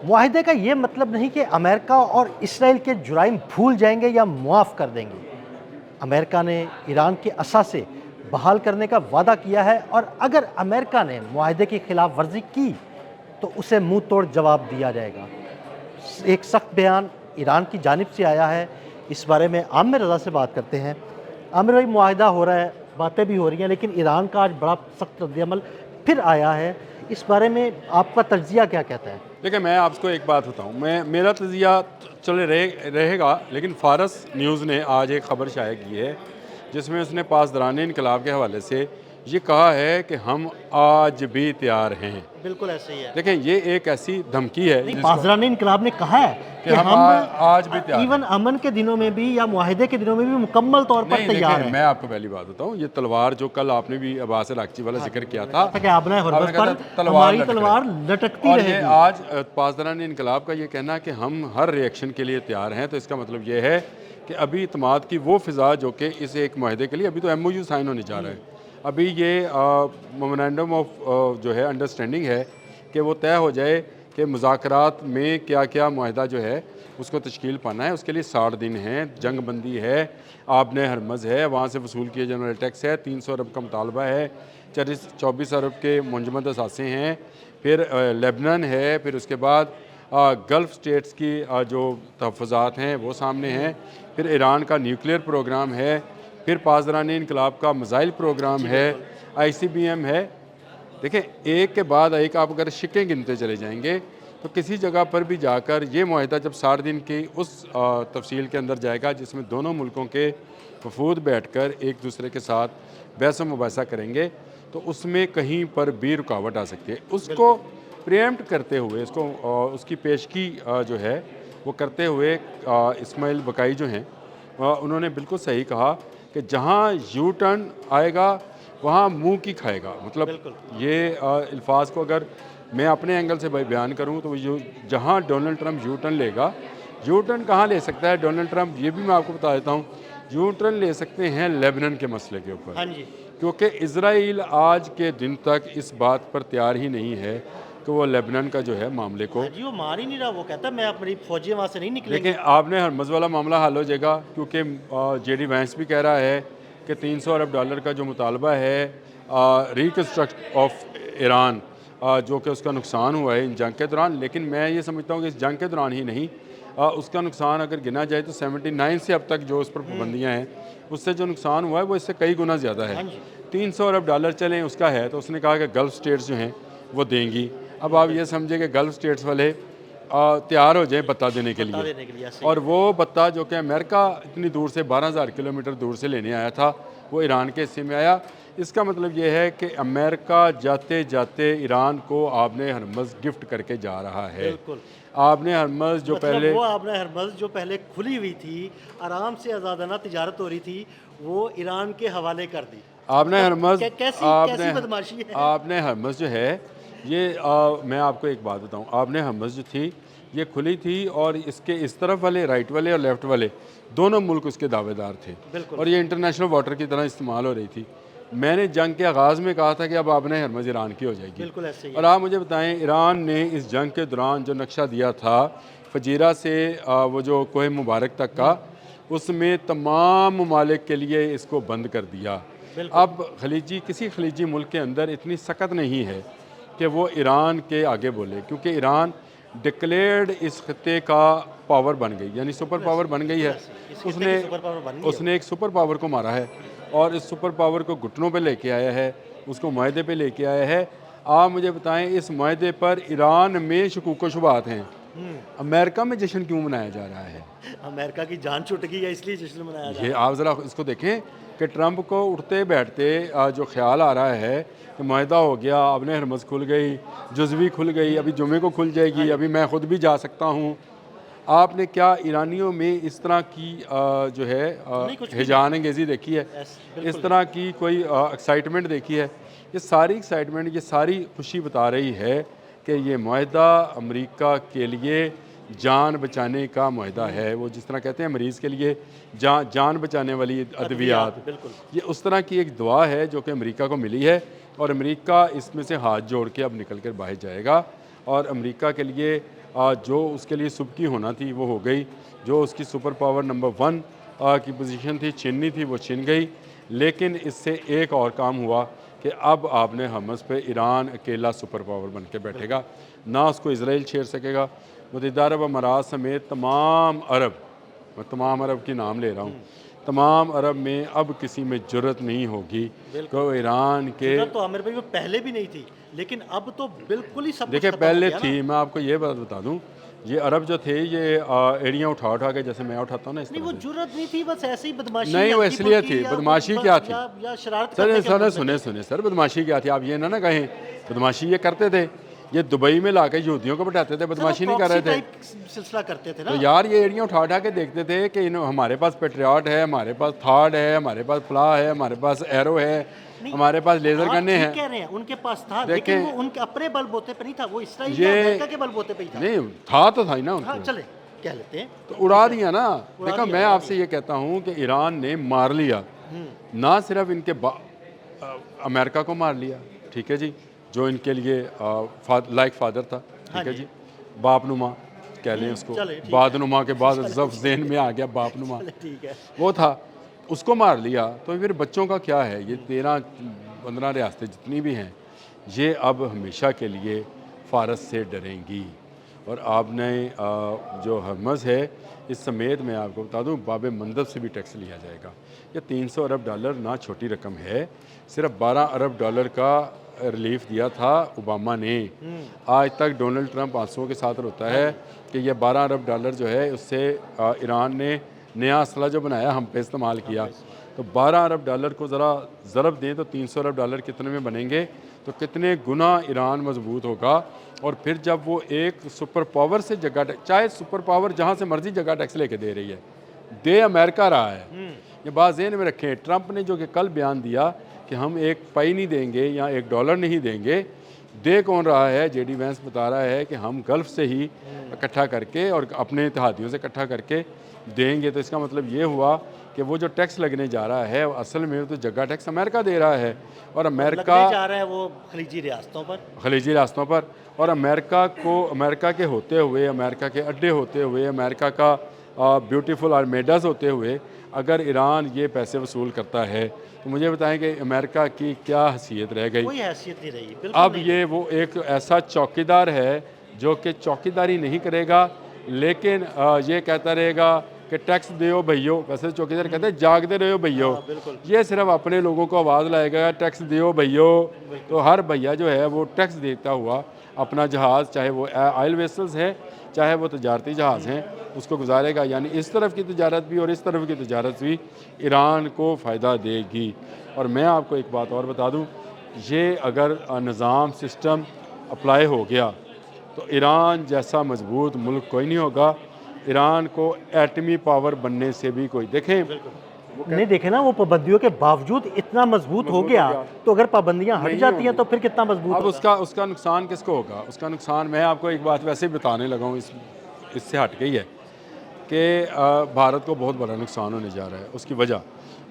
मुआहदे का ये मतलब नहीं कि अमेरिका और इसराइल के जुराइम भूल जाएंगे या मुआफ़ कर देंगे। अमेरिका ने ईरान के असासे बहाल करने का वादा किया है और अगर अमेरिका ने मुआहदे की खिलाफ वर्जी की तो उसे मुंह तोड़ जवाब दिया जाएगा। एक सख्त बयान ईरान की जानिब से आया है। इस बारे में आमिर रज़ा से बात करते हैं। आमिर भाई, मुआहदा हो रहा है, बातें भी हो रही हैं, लेकिन ईरान का आज बड़ा सख्त रद्द-ए-अमल फिर आया है। इस बारे में आपका तज्ज़िया क्या कहता है? देखिए, मैं आपको एक बात बताऊं, मेरा तज़िया चले रहेगा, लेकिन फ़ारस न्यूज़ ने आज एक ख़बर शाया की है जिसमें उसने पासदारान इनकलाब के हवाले से ये कहा है कि हम आज भी तैयार हैं। बिल्कुल ऐसे ही है। देखें, ये एक ऐसी धमकी है नहीं, पासदारान इनकलाब ने कहा है कि हम आज भी तैयार इवन अमन के दिनों में भी या मुआहदे के दिनों में भी मुकम्मल तौर पर तैयार हैं। मैं आपको पहली बात बताऊं, ये तलवार जो कल आपने भी अब्बास अल-अक़ची वाला जिक्र किया था कि आपने हुर्मत पर हमारी तलवार लटकती और रहेगी। ये आज पासदारान इनकलाब का ये कहना कि हम हर रिएक्शन के लिए तैयार हैं, तो इसका मतलब ये है कि अभी इत्मीनान की वो फ़िज़ा जो कि इस एक मुआहदे के लिए अभी तो MOU साइन होने जा रहा है, अभी ये मेमोरेंडम ऑफ जो है अंडरस्टैंडिंग है कि वो तय हो जाए कि मुज़ाकरात में क्या क्या मुआहदा जो है उसको तश्कील पाना है। उसके लिए 60 दिन हैं, जंग बंदी है, आपने हरमज़ है, वहाँ से वसूल किए जाने वाला टैक्स है, 300 अरब का मुतालबा है, 24 अरब के मुंजमद असासे हैं, फिर लेबनान है, फिर उसके बाद गल्फ़ स्टेट्स की जो तहफ़्फ़ुज़ात हैं वो सामने हैं, फिर ईरान का न्यूक्लियर प्रोग्राम है, फिर पासदारान इनकलाब का मिसाइल प्रोग्राम है, ICBM है। देखें, एक के बाद एक आप अगर शिकें गिनते चले जाएंगे तो किसी जगह पर भी जाकर ये मुआहदा जब 60 दिन की उस तफसील के अंदर जाएगा जिसमें दोनों मुल्कों के वफूद बैठकर एक दूसरे के साथ बहस मुबासा करेंगे, तो उसमें कहीं पर भी रुकावट आ सकती है। उसको प्रिएम्प्ट करते हुए, इसको उसकी पेशगी जो है वो करते हुए इस्माइल बकाई जो हैं उन्होंने बिल्कुल सही कहा कि जहाँ यू टर्न आएगा वहाँ मुंह की खाएगा। मतलब ये अल्फाज को अगर मैं अपने एंगल से बयान करूँ तो जहाँ डोनाल्ड ट्रंप यू टर्न लेगा, यू टर्न कहाँ ले सकता है डोनाल्ड ट्रंप, ये भी मैं आपको बता देता हूँ। यू टर्न ले सकते हैं लेबनान के मसले के ऊपर, क्योंकि इजराइल आज के दिन तक इस बात पर तैयार ही नहीं है कि वो लेबनान का जो है मामले को वो मार ही नहीं रहा। वो कहता है मैं अपनी फौजी वहाँ से नहीं निकलेंगे। देखें, आपने हरमज़ वाला मामला हल हो जाएगा, क्योंकि JD वैंस भी कह रहा है कि 300 अरब डॉलर का जो मुतालबा है रिकन्स्ट्रक्ट ऑफ ईरान, जो कि उसका नुकसान हुआ है इन जंग के दौरान। लेकिन मैं ये समझता हूँ कि इस जंग के दौरान ही नहीं, उसका नुकसान अगर गिना जाए तो 79 से अब तक जो उस पर पाबंदियाँ हैं उससे जो नुकसान हुआ है वो इससे कई गुना ज़्यादा है। 300 अरब डॉलर चलें उसका है, तो उसने कहा कि गल्फ़ स्टेट्स जो हैं वो देंगी। अब आप ये समझे कि गल्फ़ स्टेट्स वाले तैयार हो जाए बत्ता देने के लिए, और वो बत्ता जो कि अमेरिका इतनी दूर से 12,000 किलोमीटर दूर से लेने आया था वो ईरान के हिस्से में आया। इसका मतलब ये है कि अमेरिका जाते जाते ईरान को आबने हरमज़ गिफ्ट करके जा रहा है। आबने हरमज़ जो पहले वो आबने हरमज़ जो पहले खुली हुई थी, आराम से आज़ादाना तिजारत हो रही थी, वो ईरान के हवाले कर दी। आबने हरमज़ कैसी बदमाशी है। आबने हरमज़ जो है ये मैं आपको एक बात बताऊँ, आबने हरमज़ जो थी ये खुली थी और इसके इस तरफ वाले, राइट वाले और लेफ़्ट वाले दोनों मुल्क उसके दावेदार थे, और ये इंटरनेशनल वाटर की तरह इस्तेमाल हो रही थी। मैंने जंग के आगाज़ में कहा था कि अब आबने हरमज़ ईरान की हो जाएगी, और आप मुझे बताएं ईरान ने इस जंग के दौरान जो नक्शा दिया था फजीरा से वो जो कोह मुबारक तक का, उसमें तमाम ममालिक के लिए इसको बंद कर दिया। अब किसी खलीजी मुल्क के अंदर इतनी सख्त नहीं है कि वो ईरान के आगे बोले, क्योंकि ईरान डिक्लेयर्ड इस खत्ते का पावर बन गई, यानी सुपर पावर बन गई है। उसने एक सुपर पावर को मारा है और इस सुपर पावर को घुटनों पे लेके आया है, उसको मुआहदे पे लेके आया है। आप मुझे बताएं, इस मुआहदे पर ईरान में शकूक व शुबहात हैं, अमेरिका में जश्न क्यों मनाया जा रहा है? अमेरिका की जान छूट गई है इसलिए जश्न मनाया जा रहा है। ये आप ज़रा इसको देखें कि ट्रंप को उठते बैठते जो ख्याल आ रहा है कि मुआहदा हो गया, आबने हरमज़ खुल गई, जुज़वी खुल गई, अभी जुमे को खुल जाएगी, अभी मैं ख़ुद भी जा सकता हूँ। आपने क्या ईरानियों में इस तरह की जो है हिजान अंगेज़ी देखी है? इस तरह की कोई एक्साइटमेंट देखी है? ये सारी एक्साइटमेंट, ये सारी खुशी बता रही है कि ये मुआहदा अमेरिका के लिए जान बचाने का मुआहदा है। वो जिस तरह कहते हैं मरीज़ के लिए जान बचाने वाली अद्वियात, ये उस तरह की एक दुआ है जो कि अमेरिका को मिली है, और अमेरिका इसमें से हाथ जोड़ के अब निकल कर बाहर जाएगा। और अमेरिका के लिए जो उसके लिए सुबह की होना थी वो हो गई, जो उसकी सुपर पावर नंबर 1 की पोजीशन थी छीननी थी वो छीन गई। लेकिन इससे एक और काम हुआ कि अब आपने हमस पे ईरान अकेला सुपर पावर बन के बैठेगा, ना उसको इसराइल छेड़ सकेगा। मुत्तहिदा अरब अमारात समेत तमाम अरब, मैं तमाम अरब की नाम ले रहा हूँ, तमाम अरब में अब किसी में जुर्रत नहीं होगी कि ईरान के, जुर्रत तो आमिर भाई वो पहले भी नहीं थी, लेकिन अब तो बिल्कुल ही सब कुछ देखिए खत्म हो पहले गया ना। थी, मैं आपको ये बात बता दूं, ये अरब जो थे ये एड़ियाँ उठा उठा के जैसे मैं उठाता हूँ ना इस नहीं, तरह वो से। जुर्रत नहीं थी, बस ऐसे ही बदमाशी नहीं वो हल्की इसलिए फुल्की थी, या बदमाशी क्या थी या शरारत सर, करने के सर मतलब सुने में। सुने सर, बदमाशी क्या थी, आप ये ना कहें बदमाशी ये करते थे, ये दुबई में लाके यहूदियों को बैठाते थे, बदमाशी नहीं कर रहे थे। सिलसिला करते थे ना। तो यार ये एड़ियाँ उठा उठा के देखते थे कि हमारे पास पेट्रियाट है, हमारे पास थार्ड है, हमारे पास फ्ला है, हमारे पास एरो है, हमारे पास लेजर गन्ने हैं। कह रहे हैं उनके पास था, देखें, लेकिन वो उनके अपने बलबूते पे नहीं था, वो इसराइल ये या अमेरिका के बलबूते पे ही था। नहीं था, तो था ही ना हाँ उनको, चले कह लेते हैं, तो उड़ा दिया ना। उड़ा देखो दिया, मैं उड़ा आपसे ये कहता हूँ कि ईरान ने मार लिया, ना सिर्फ इनके अमेरिका को मार लिया, ठीक है जी, जो इनके लिए लाइक फादर था, ठीक है जी, बापनुमा कह लें उसको, बादनुमा के बाद जब ज़हन में आ गया बापनुमा, ठीक है, वो था, उसको मार लिया। तो फिर बच्चों का क्या है, ये 13-15 रियासतें जितनी भी हैं ये अब हमेशा के लिए फारस से डरेंगी। और आपने जो हरमज़ है इस समेत मैं आपको बता दूं बाब मंदब से भी टैक्स लिया जाएगा। ये 300 अरब डॉलर ना छोटी रकम है, सिर्फ 12 अरब डॉलर का रिलीफ दिया था ओबामा ने। आज तक डोनाल्ड ट्रंप आंसुओं के साथ रोता है कि ये 12 अरब डॉलर जो है उससे ईरान ने नया असला जो बनाया हम पे इस्तेमाल किया। तो 12 अरब डॉलर को ज़रा ज़रब दें तो 300 अरब डॉलर कितने में बनेंगे, तो कितने गुना ईरान मजबूत होगा। और फिर जब वो एक सुपर पावर से जगह, चाहे सुपर पावर जहाँ से मर्जी जगह टैक्स लेके दे रही है, दे अमेरिका रहा है, ये बात ज़हन में रखें। ट्रंप ने जो कि कल बयान दिया कि हम एक पाई नहीं देंगे या $1 नहीं देंगे, दे कौन रहा है, जेडी वैंस बता रहा है कि हम गल्फ़ से ही इकट्ठा करके और अपने इत्तेहादियों से इकट्ठा करके देंगे। तो इसका मतलब ये हुआ कि वो जो टैक्स लगने जा रहा है असल में तो जगह टैक्स अमेरिका दे रहा है, और अमेरिका लगने जा रहा है वो खलीजी रियासतों पर, और अमेरिका को, अमेरिका के होते हुए, अमेरिका के अड्डे होते हुए, अमेरिका का ब्यूटीफुल आर्मेडास होते हुए अगर ईरान ये पैसे वसूल करता है तो मुझे बताएं कि अमेरिका की क्या हैसियत रह गई। कोई हैसियत नहीं रही, बिल्कुल अब नहीं। ये वो एक ऐसा चौकीदार है जो कि चौकीदारी नहीं करेगा, लेकिन ये कहता रहेगा कि टैक्स दो भैयो, वैसे चौकीदार कहते हैं जागते रहो भैयो, ये सिर्फ अपने लोगों को आवाज़ लाएगा टैक्स दो भैयो। तो हर भैया जो है वो टैक्स देता हुआ अपना जहाज़, चाहे वो ऑयल वेसल्स है चाहे वो तजारती जहाज़ हैं, उसको गुजारेगा। यानी इस तरफ की तजारत भी और इस तरफ की तजारत भी ईरान को फ़ायदा देगी। और मैं आपको एक बात और बता दूं, ये अगर निज़ाम सिस्टम अप्लाई हो गया तो ईरान जैसा मजबूत मुल्क कोई नहीं होगा। ईरान को एटमी पावर बनने से भी कोई, देखें नहीं देखे ना, वो पाबंदियों के बावजूद इतना मजबूत हो गया, तो अगर पाबंदियां हट जाती हैं तो फिर कितना मजबूत अब होगा। उसका नुकसान किसको होगा? उसका नुकसान, मैं आपको एक बात वैसे ही बताने लगा हूँ, इससे हट गई है कि भारत को बहुत बड़ा नुकसान होने जा रहा है।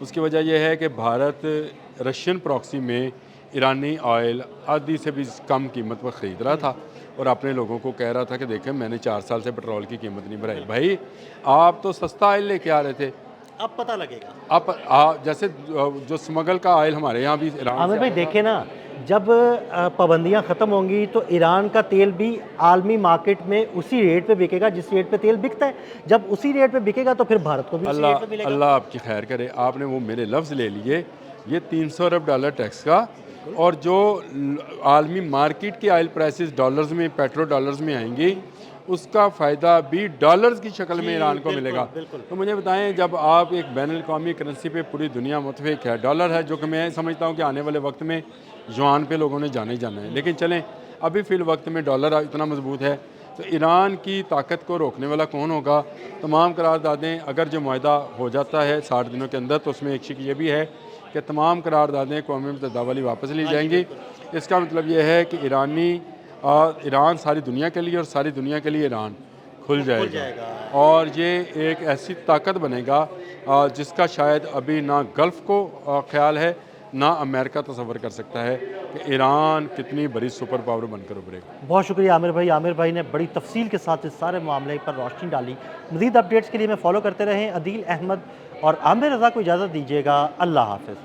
उसकी वजह यह है कि भारत रशियन प्रॉक्सी में ईरानी ऑयल आधी से भी कम कीमत पर ख़रीद रहा था और अपने लोगों को कह रहा था कि देखें मैंने 4 साल से पेट्रोल की कीमत नहीं बढ़ाई। भाई आप तो सस्ता ऑयल लेके आ रहे थे, अब पता लगेगा। अब जैसे जो स्मगल का ऑयल हमारे यहाँ भी ईरान आमिर से भाई देखे ना, जब पाबंदियां ख़त्म होंगी तो ईरान का तेल भी आलमी मार्केट में उसी रेट पे बिकेगा जिस रेट पे तेल बिकता है। जब उसी रेट पे बिकेगा तो फिर भारत को भी उसी रेट पे मिलेगा। अल्लाह आपकी खैर करे, आपने वो मेरे लफ्ज़ ले लिए। ये 300 अरब डॉलर टैक्स का, और जो आलमी मार्केट की ऑयल प्राइसेस डॉलर्स में, पेट्रो डॉलर्स में आएंगी, उसका फ़ायदा भी डॉलर्स की शक्ल में ईरान को मिलेगा। तो मुझे बताएं, जब आप एक बैनुल अक़वामी करेंसी पे पूरी दुनिया मुतफ़िक़ है, डॉलर है जो कि मैं समझता हूँ कि आने वाले वक्त में युआन पे लोगों ने जाना ही जाना है, लेकिन चलें अभी फ़िल वक्त में डॉलर इतना मजबूत है, तो ईरान की ताकत को रोकने वाला कौन होगा? तमाम करारदादें, अगर जो मुआहदा हो जाता है 60 दिनों के अंदर, तो उसमें एक शिक ये भी है कि तमाम करारदादें क़ौमी मुत्तहिदा वाली वापस ली जाएंगी। इसका मतलब ये है कि ईरान सारी दुनिया के लिए और सारी दुनिया के लिए ईरान खुल जाएगा और ये एक ऐसी ताकत बनेगा जिसका शायद अभी ना गल्फ़ को ख्याल है, ना अमेरिका तसव्वुर कर सकता है कि ईरान कितनी बड़ी सुपर पावर बनकर उभरेगा। बहुत शुक्रिया आमिर भाई ने बड़ी तफसील के साथ इस सारे मामले पर रोशनी डाली। मज़ीद अपडेट्स के लिए मैं फॉलो करते रहें अदील अहमद और आमिर रज़ा को इजाज़त दीजिएगा। अल्लाह हाफ़िज़।